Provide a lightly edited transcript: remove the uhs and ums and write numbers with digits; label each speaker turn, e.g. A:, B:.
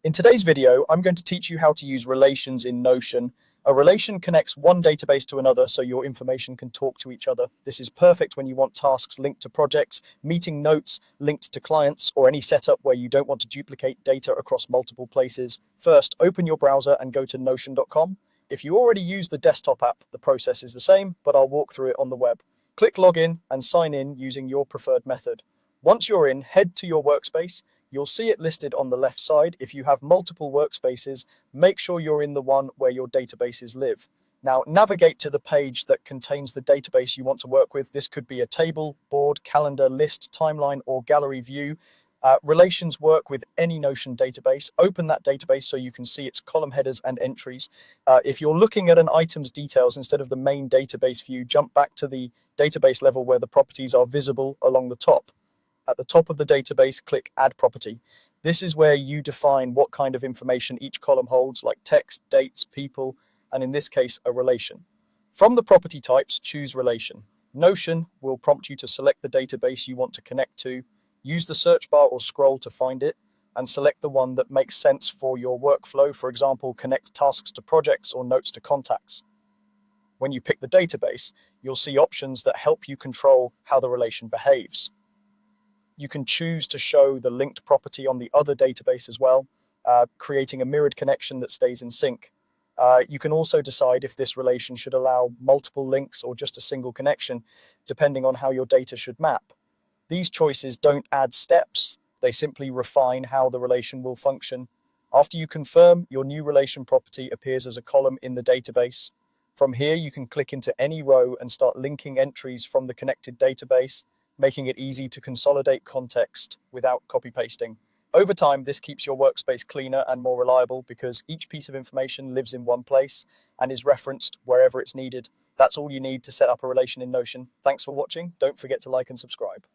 A: In today's video, I'm going to teach you how to use relations in Notion. A relation connects one database to another so your information can talk to each other. This is perfect when you want tasks linked to projects, meeting notes linked to clients, or any setup where you don't want to duplicate data across multiple places. First, open your browser and go to notion.com. If you already use the desktop app, the process is the same, but I'll walk through it on the web. Click Login and sign in using your preferred method. Once you're in, head to your workspace. You'll see it listed on the left side. If you have multiple workspaces, make sure you're in the one where your databases live. Now, navigate to the page that contains the database you want to work with. This could be a table, board, calendar, list, timeline, or gallery view. Relations work with any Notion database. Open that database so you can see its column headers and entries. If you're looking at an item's details instead of the main database view, jump back to the database level where the properties are visible along the top. At the top of the database, click Add Property. This is where you define what kind of information each column holds, like text, dates, people, and in this case, a relation. From the property types, choose Relation. Notion will prompt you to select the database you want to connect to. Use the search bar or scroll to find it, and select the one that makes sense for your workflow. For example, connect tasks to projects or notes to contacts. When you pick the database, you'll see options that help you control how the relation behaves. You can choose to show the linked property on the other database as well, creating a mirrored connection that stays in sync. You can also decide if this relation should allow multiple links or just a single connection, depending on how your data should map. These choices don't add steps, they simply refine how the relation will function. After you confirm, your new relation property appears as a column in the database. From here, you can click into any row and start linking entries from the connected database, making it easy to consolidate context without copy-pasting. Over time, this keeps your workspace cleaner and more reliable because each piece of information lives in one place and is referenced wherever it's needed. That's all you need to set up a relation in Notion. Thanks for watching. Don't forget to like and subscribe.